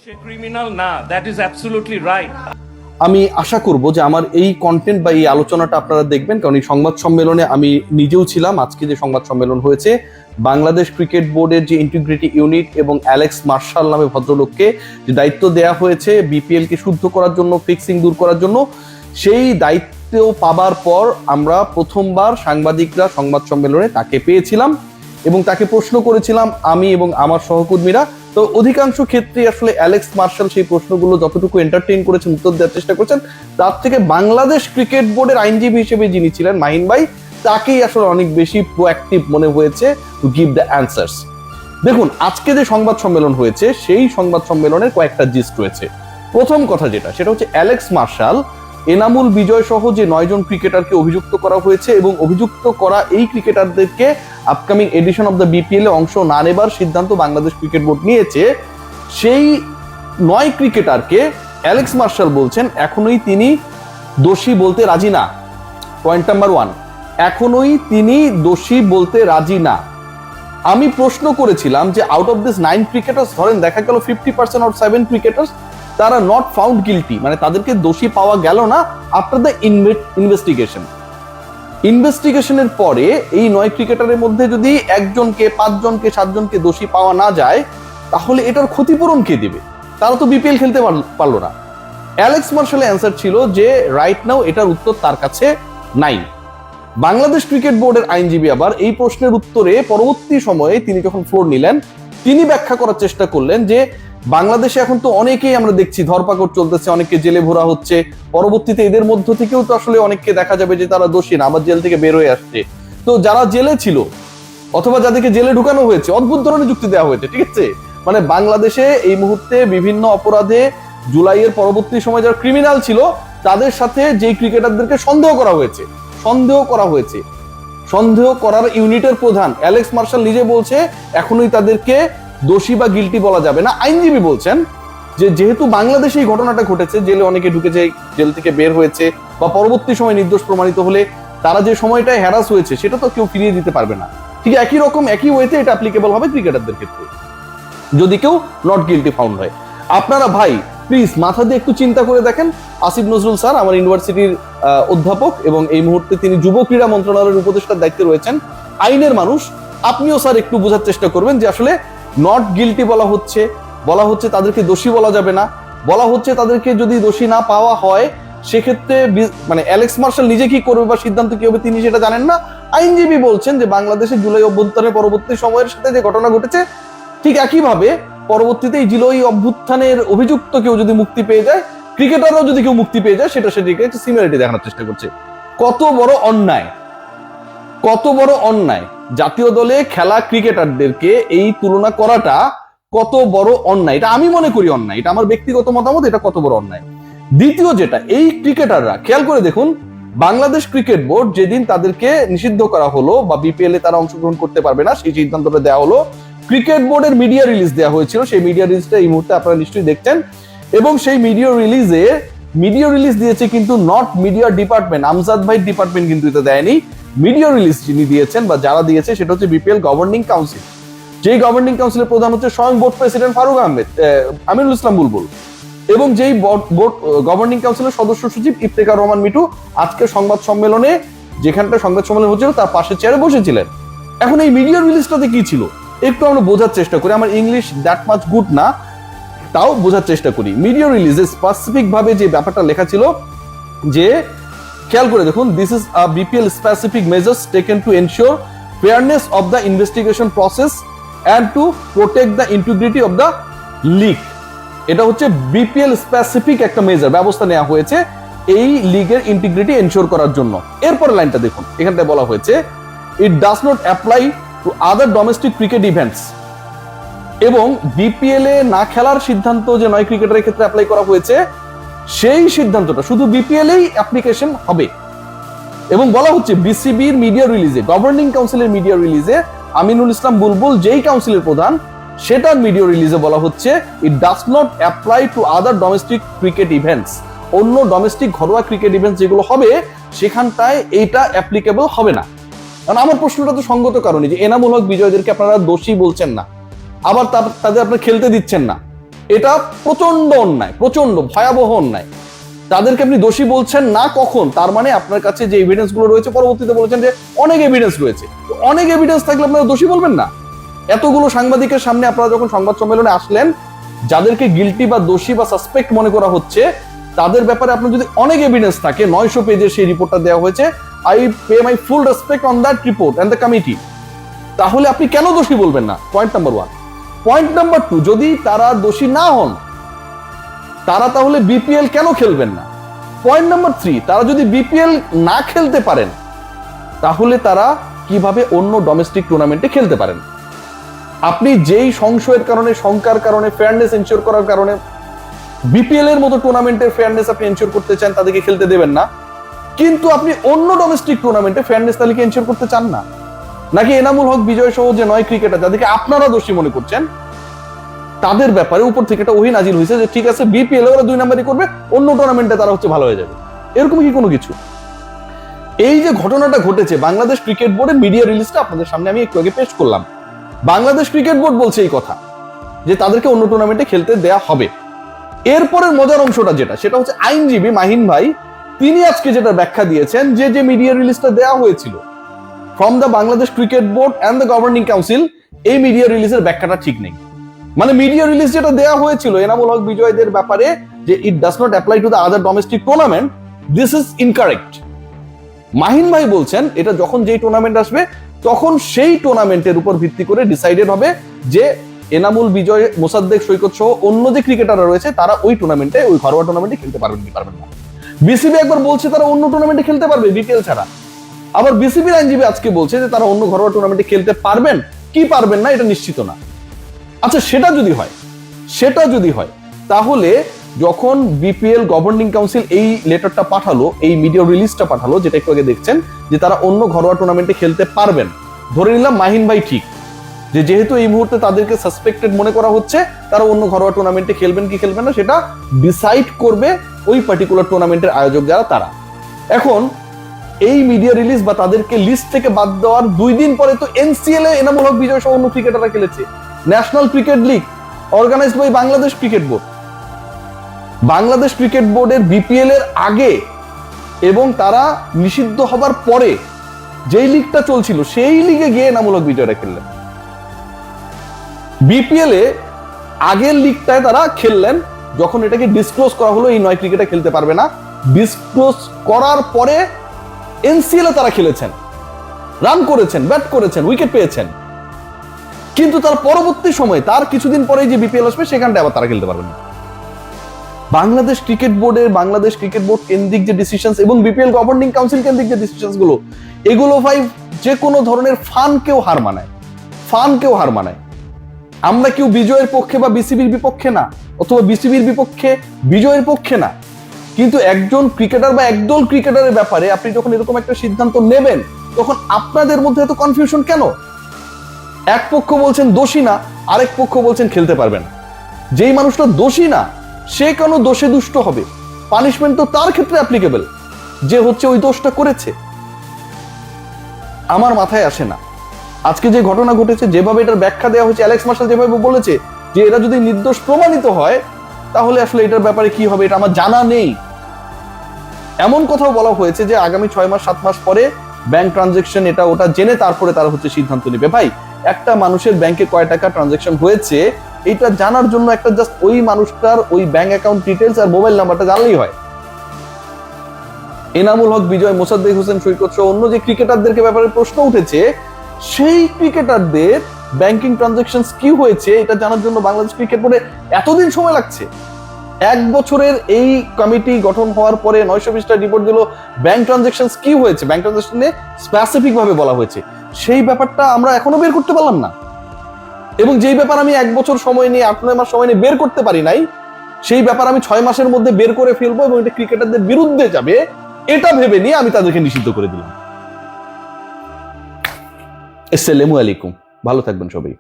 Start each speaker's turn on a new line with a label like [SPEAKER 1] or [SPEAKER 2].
[SPEAKER 1] Criminal না, that is absolutely right.
[SPEAKER 2] আমি আশা করব যে আমার এই কন্টেন্ট বা এই আলোচনাটা আপনারা দেখবেন, কারণ এই সংবাদ সম্মেলনে আমি নিজেও ছিলাম। আজকে যে সংবাদ সম্মেলন হয়েছে, বাংলাদেশ ক্রিকেট বোর্ডের যে ইন্টিগ্রিটি ইউনিট এবং অ্যালেক্স মার্শাল নামে ভদ্রলোককে যে দায়িত্ব দেওয়া হয়েছে বিপিএল কে শুদ্ধ করার জন্য, ফিক্সিং দূর করার জন্য, সেই দায়িত্ব পাবার পর আমরা প্রথমবার সাংবাদিকরা সংবাদ সম্মেলনে তাকে পেয়েছিলাম এবং তাকে প্রশ্ন করেছিলাম আমি এবং আমার সহকর্মীরা। তো অধিকাংশ ক্ষেত্রে আসলে অ্যালেক্স মার্শাল সেই প্রশ্নগুলো যতটুকু এন্টারটেইন করেছেন, উত্তর দেওয়ার চেষ্টা করেছেন, তার থেকে বাংলাদেশ ক্রিকেট বোর্ডের আইনজীবী হিসেবে যিনি ছিলেন মাহিন ভাই, তাকেই আসলে অনেক বেশি প্রোঅ্যাক্টিভ মনে হয়েছে টু গিভ দ্য অ্যান্সার্স। দেখুন, আজকে যে সংবাদ সম্মেলন হয়েছে সেই সংবাদ সম্মেলনের কয়েকটা জিস্ট রয়েছে। প্রথম কথা যেটা, সেটা হচ্ছে অ্যালেক্স মার্শাল, এনামুল বিজয় সহ যে 9 জন ক্রিকেটারকে অভিযুক্ত করা হয়েছে এবং অভিযুক্ত করা এই ক্রিকেটারদেরকে upcoming edition of the BPL এ অংশ না নেবার সিদ্ধান্ত বাংলাদেশ ক্রিকেট বোর্ড নিয়েছে। সেই 9 ক্রিকেটারকে অ্যালেক্স মার্শাল বলছেন এখনোই তিনি দোষী বলতে রাজি না। পয়েন্ট নাম্বার 1, এখনোই তিনি দোষী বলতে রাজি না। আমি প্রশ্ন করেছিলাম যে আউট অফ দিস 9 ক্রিকেটার্স, ধরেন দেখা গেল 50% অর 7 ক্রিকেটার্স তারা নট ফাউন্ড গিলটি, মানে তাদেরকে দোষী পাওয়া গেল না আফটার দ্য ইনভেস্টিগেশনের পরে এই 9 ক্রিকেটারের মধ্যে যদি 1 জনকে, 5 জনকে, 7 জনকে দোষী পাওয়া না যায়, তাহলে এটার ক্ষতিপূরণ কে দেবে? তারা তো বিপিএল খেলতে পারলো না। অ্যালেক্স মার্শালের অ্যান্সার ছিল যে রাইট নাও এটার উত্তর তার কাছে নাই। বাংলাদেশ ক্রিকেট বোর্ডের আইনজীবী আবার এই প্রশ্নের উত্তরে পরবর্তী সময়ে তিনি যখন ফ্লোর নিলেন, তিনি ব্যাখ্যা করার চেষ্টা করলেন যে বাংলাদেশে এখন তো অনেকেই আমরা দেখছি ধরপাকড় চলতেছে, অনেককে জেলে ভরা হচ্ছে, পরবর্তীতে এদের মধ্য থেকেও তো আসলে অনেককে দেখা যাবে যে তারা দোষী না, আবার জেল থেকে বের হয়ে আসছে। তো যারা জেলে ছিল অথবা যাদেরকে জেলে ঢুকানো হয়েছে, অদ্ভুত ধরনের যুক্তি দেওয়া হয়েছে, ঠিক আছে? মানে বাংলাদেশে এই মুহূর্তে বিভিন্ন অপরাধে জুলাইয়ের পরবর্তী সময় যারা ক্রিমিনাল ছিল তাদের সাথে যে ক্রিকেটারদেরকে সন্দেহ করার ইউনিটের প্রধান অ্যালেক্স মার্শাল নিজে বলছে এখনোই তাদেরকে দোষী বা গিলটি বলা যাবে না। আইনজীবী বলছেন যে যেহেতু বাংলাদেশে এই ঘটনাটা ঘটেছে, জেলে অনেকে ঢুকেছে, জেল থেকে বের হয়েছে, বা পরবর্তী সময় নির্দোষ প্রমাণিত হলে তারা যে সময়টায় হ্যারাস হয়েছে সেটা তো কেউ ফিরিয়ে দিতে পারবে না। ঠিক একই রকম, একই ওয়েতে এটা অ্যাপ্লিকেবল হবে ক্রিকেটারদের ক্ষেত্রে যদি কেউ নট গিলটি ফাউন্ড হয়। আপনারা ভাই প্লিজ মাথা দিয়ে একটু চিন্তা করে দেখেন। আসিফ নজরুল স্যার আমার ইউনিভার্সিটির অধ্যাপক এবং এই মুহূর্তে তিনি যুব ক্রীড়া মন্ত্রণালয়ের উপদেষ্টার দায়িত্বে রয়েছেন, আইনের মানুষ। আপনিও স্যার একটু বোঝার চেষ্টা করবেন যে আসলে নট গিলটি বলা হচ্ছে তাদেরকে দোষী বলা যাবে না, বলা হচ্ছে তাদেরকে যদি দোষী না পাওয়া হয় সেক্ষেত্রে মানে অ্যালেক্স মার্শাল নিজে কি করবে বা সিদ্ধান্ত কি হবে তিনি সেটা জানেন না। আইনজীবী বলছেন যে বাংলাদেশের জুলাই অভ্যুত্থানের পরবর্তী সময়ের সাথে যে ঘটনা ঘটেছে ঠিক একইভাবে পরবর্তীতে এই জুলাই অভ্যুত্থানের অভিযুক্ত কেউ যদি মুক্তি পেয়ে যায়, ক্রিকেটাররাও যদি কেউ মুক্তি পেয়ে যায়, সেদিকে একটা সিমিলারিটি দেখানোর চেষ্টা করছে। কত বড় অন্যায়! জাতীয় দলে খেলা ক্রিকেটারদেরকে এই তুলনা করাটা কত বড় অন্যায়, এটা আমি মনে করি অন্যায়, এটা আমার ব্যক্তিগত মতামত, এটা কত বড় অন্যায়। দ্বিতীয় যেটা, এই ক্রিকেটাররা খেয়াল করে দেখুন, বাংলাদেশ ক্রিকেট বোর্ড যেদিন তাদেরকে নিষিদ্ধ করা হলো বা বিপিএল এ তারা অংশগ্রহণ করতে পারবে না সেই সিদ্ধান্তটা দেওয়া হলো, ক্রিকেট বোর্ডের মিডিয়া রিলিজ দেওয়া হয়েছিল। সেই মিডিয়া রিলিজটা এই মুহূর্তে আপনারা নিশ্চয়ই দেখছেন, এবং সেই মিডিয়া রিলিজ দিয়েছে কিন্তু নট মিডিয়া ডিপার্টমেন্ট, আমজাদ ভাই ডিপার্টমেন্ট কিন্তু এটা দেয়নি। মিডিয়া রিলিজ যিনি দিয়েছেন বা যারা দিয়েছে সেটা হচ্ছে বিপিএল গভর্নিং কাউন্সিল। যেই গভর্নিং কাউন্সিলের প্রধান হচ্ছে স্বয়ং বোর্ড প্রেসিডেন্ট ফারুক আহমেদ, আমিনুল ইসলাম বুলবুল, এবং যেই বোর্ড গভর্নিং কাউন্সিলের সদস্য সচিব ইফতেখার রহমান মিঠু আজকে সংবাদ সম্মেলনে, যেখানটা সংবাদ সম্মেলন হচ্ছিল তার পাশে চেয়ারে বসেছিলেন। এখন এই মিডিয়া রিলিজটাতে কি ছিল একটু আমরা বোঝার চেষ্টা করি। আমার ইংলিশ দ্যাট মাচ গুড না, তাও বোঝার চেষ্টা করি। মিডিয়া রিলিজে স্পেসিফিক ভাবে যে ব্যাপারটা লেখা ছিল যে, খেয়াল করে দেখুন, this is a BPL specific measures taken to ensure fairness of the investigation process and to protect the integrity of the league. এটা হচ্ছে বিপিএল স্পেসিফিক একটা মেজার, ব্যবস্থা নেওয়া হয়েছে এই লিগের ইন্টিগ্রিটি এনশিওর করার জন্য। এরপর লাইনটা দেখুন, এখানটায় বলা হয়েছে it does not apply to other domestic cricket events. এবং বিপিএল এ না খেলার সিদ্ধান্ত যে 9 ক্রিকেটারের ক্ষেত্রে অ্যাপ্লাই করা হয়েছে সেই সিদ্ধান্তটা শুধু বিপিএল এই অ্যাপ্লিকেশন হবে। এবং বলা হচ্ছে বিসিবির মিডিয়া রিলিজে, গভর্নিং কাউন্সিলের মিডিয়া রিলিজে আমিনুল ইসলাম বুলবুল যেই কাউন্সিলের প্রধান, সেটার মিডিয়া রিলিজে বলা হচ্ছে it does not apply to other domestic cricket events. অন্য ডোমেস্টিক ঘরোয়া ক্রিকেট ইভেন্টস যেগুলো হবে সেখানটায় এইটা অ্যাপ্লিকেবল হবে না। কারণ আমার প্রশ্নটা তো সঙ্গত কারণে যে এনামুল হক বিজয়দেরকে আপনারা দোষী বলছেন না, আবার তাদের আপনারা খেলতে দিচ্ছেন না, এটা প্রচন্ড অন্যায়, প্রচন্ড ভয়াবহ অন্যায়। তাদেরকে আপনি দোষী বলছেন না কখন, তার মানে আপনার কাছে যে এভিডেন্স গুলো রয়েছে, পরবর্তীতে বলেছেন যে অনেক এভিডেন্স রয়েছে, অনেক এভিডেন্স থাকলে আপনারা দোষী বলবেন না? এতগুলো সাংবাদিকের সামনে আপনারা যখন সংবাদ সম্মেলনে আসলেন, যাদেরকে গিলটি বা দোষী বা সাসপেক্ট মনে করা হচ্ছে তাদের ব্যাপারে আপনার যদি অনেক এভিডেন্স থাকে, 900 পেজের সেই রিপোর্টটা দেওয়া হয়েছে, I pay my full respect on that report and the committee, তাহলে আপনি কেন দোষী বলবেন না? Point number 1। পয়েন্ট নাম্বার 2, যদি তারা দোষী না হন তারা তাহলে বিপিএল কেন খেলবেন না? পয়েন্ট নাম্বার 3, তারা যদি বিপিএল না খেলতে পারেন তাহলে তারা কিভাবে অন্য ডোমেস্টিক টুর্নামেন্টে খেলতে পারেন? আপনি যেই সংশয়ের কারণে, শঙ্কার কারণে, ফেয়ারনেস এনশিওর করার কারণে বিপিএল এর মতো টুর্নামেন্টের ফেয়ারনেস আপনি এনশিওর করতে চান, তাদেরকে খেলতে দেবেন না, কিন্তু আপনি অন্য ডোমেস্টিক টুর্নামেন্টে ফেয়ারনেস তালিকা এনশিওর করতে চান না? নাকি এনামুল হক বিজয় সহ যে 9 ক্রিকেটার যাদেরকে আপনারা দোষী মনে করছেন তাদের ব্যাপারে উপর থেকে একটা ওহী নাজিল হয়েছে যে ঠিক আছে বিপিএল ওরা 2 নাম্বারই করবে, অন্য টুর্নামেন্টে তারা হচ্ছে ভালো হয়ে যাবে? এরকম কি কোনো কিছু? এই যে ঘটনাটা ঘটেছে, বাংলাদেশ ক্রিকেট বোর্ডের মিডিয়া রিলিজটা আপনাদের সামনে আমি একটু আগে পেশ করলাম। বাংলাদেশ ক্রিকেট বোর্ড বলছে এই কথা যে তাদেরকে অন্য টুর্নামেন্টে খেলতে দেয়া হবে। এরপরের মজার অংশটা যেটা, সেটা হচ্ছে আইনজীবী মাহিন ভাই তিনি আজকে যেটা ব্যাখ্যা দিয়েছেন যে মিডিয়া রিলিজটা দেওয়া হয়েছিল from the Bangladesh Cricket board and the governing council, এই মিডিয়া রিলিজের ব্যাখ্যাটা ঠিক নেই। মানে মিডিয়া রিলিজ যেটা দেওয়া হয়েছিল এনামুল হক বিজয়দের ব্যাপারে যে it does not apply to the other domestic tournament, this is incorrect. Mahin ভাই বলছেন এটা যখন যেই টুর্নামেন্ট আসবে তখন সেই টুর্নামেন্টের উপর ভিত্তি করে ডিসাইডেড হবে যে এনামুল বিজয়, মোসাদ্দেক, সৈকত সহ অন্য যে ক্রিকেটাররা রয়েছে তারা ওই টুর্নামেন্টে, ওই ঘরোয়া টুর্নামেন্টে খেলতে পারবেন কি পারবেন না। বিসিবি একবার বলছে তারা অন্য টুর্নামেন্টে খেলতে পারবে বিপিএল ছাড়া, আবার বিসিবির আইনজীবী আজকে বলছে যে তারা অন্য ঘরোয়া টুর্নামেন্টে খেলতে পারবেন কি পারবেন না এটা নিশ্চিত না। আচ্ছা সেটা যদি হয় তাহলে যখন বিপিএল গভর্নিং কাউন্সিল এই লেটারটা পাঠালো, এই মিডিয়া রিলিজটা পাঠালো যেটা একটু আগে দেখছেন যে তারা অন্য ঘরোয়া টুর্নামেন্টে খেলতে পারবেন, ধরে নিলাম মাহিন ভাই ঠিক, যে যেহেতু এই মুহূর্তে তাদেরকে সাসপেক্টেড মনে করা হচ্ছে তারা অন্য ঘরোয়া টুর্নামেন্টে খেলবেন কি খেলবেন না সেটা ডিসাইড করবে ওই পার্টিকুলার টুর্নামেন্টের আয়োজক যারা তারা। এখন এই মিডিয়া রিলিজ বা তাদেরকে লিস্ট থেকে বাদ দেওয়ার 2 দিন পরে তো এনসিএল এ এনামুল হক বিজয় সহ অন্য ক্রিকেটাররা খেলেছে, National Cricket League organised by Bangladesh Cricket Board. Bangladesh Cricket বোর্ডের বিপিএল এর আগে এবং তারা নিষিদ্ধ হবার পরে যেই লিগটা চলছিল সেই লিগে গিয়ে এনামুল হক বিজয়রা খেললেন। বিপিএল এ আগের লিগটায় তারা খেললেন, যখন এটাকে ডিসক্লোজ করা হলো এই 9 ক্রিকেটার খেলতে পারবে না, ডিসক্লোজ করার পরে এনসিএল এ তারা খেলেছেন, রান করেছেন, ব্যাট করেছেন, উইকেট পেয়েছেন, কিন্তু তার পরবর্তী সময় তার কিছুদিন পরেই যে বিপিএল আসবে সেখানটা আবার তারা খেলতে পারবেন না। বাংলাদেশ ক্রিকেট বোর্ড কেন্দ্রিক যে ডিসিশন এবং বিপিএল গভর্নিং কাউন্সিল কেন্দ্রিক যে ডিসিশন গুলো, এগুলো ভাই যে কোনো ধরনের ফানকেও হার মানায়। আমরা কেউ বিজয়ের পক্ষে বা বিসিবির বিপক্ষে না, অথবা বিসিবির বিপক্ষে বিজয়ের পক্ষে না, কিন্তু একজন ক্রিকেটার বা একদল ক্রিকেটারের ব্যাপারে আপনি যখন এরকম একটা সিদ্ধান্ত নেবেন তখন আপনাদের মধ্যে এত কনফিউশন কেন? এক পক্ষ বলছেন দোষী না, আরেক পক্ষ বলছেন খেলতে পারবে না। যেই মানুষটা দোষী না সে কেন দোষে দুষ্ট হবে? পানিশমেন্ট তো তার ক্ষেত্রে অ্যাপ্লিকেবল যে হচ্ছে ওই দোষটা করেছে। আমার মাথায় আসে না আজকে যে ঘটনা ঘটেছে, যেভাবে এটার ব্যাখ্যা দেওয়া হয়েছে, অ্যালেক্স মার্শাল যেভাবে বলেছে যে এরা যদি নির্দোষ প্রমাণিত হয় তাহলে আসলে এটার ব্যাপারে কি হবে এটা আমার জানা নেই। এমন কথাও বলা হয়েছে যে আগামী 6 মাস 7 মাস পরে ব্যাংক ট্রানজেকশন এটা ওটা জেনে তারপরে তারা হচ্ছে সিদ্ধান্ত নেবে। ভাই একটা মানুষের ব্যাংকে কয় টাকা ট্রানজেকশন হয়েছে এটা জানার জন্য একটা জাস্ট ওই মানুষটার ওই ব্যাংক অ্যাকাউন্ট ডিটেলস আর মোবাইল নাম্বারটা জানলেই হয়। এনামুল হক বিজয়, মোসাদ্দেক হোসেন, সৈকত সহ অন্য যে ক্রিকেটারদেরকে ব্যাপারে প্রশ্ন উঠেছে সেই ক্রিকেটারদের ব্যাংকিং ট্রানজেকশন কি হয়েছে এটা জানার জন্য বাংলাদেশ ক্রিকেট বোর্ডে এতদিন সময় লাগছে। 1 বছরের এই কমিটি গঠন হওয়ার পরে 920টা রিপোর্ট দিল, ব্যাংক ট্রানজেকশন কি হয়েছে, ব্যাংক ট্রানজেকশনে স্পেসিফিক ভাবে বলা হয়েছে, সেই ব্যাপারটা আমরা এখনো বের করতে পারলাম না। এবং যেই ব্যাপার আমি 1 বছর সময় নিয়ে 8-9 মাস সময় নিয়ে বের করতে পারি নাই, সেই ব্যাপার আমি 6 মাসের মধ্যে বের করে ফেলবো এবং এটা ক্রিকেটারদের বিরুদ্ধে যাবে, এটা ভেবে নিয়ে আমি তাদেরকে নিষিদ্ধ করে দিলাম। আসসালামু আলাইকুম, ভালো থাকবেন সবাই।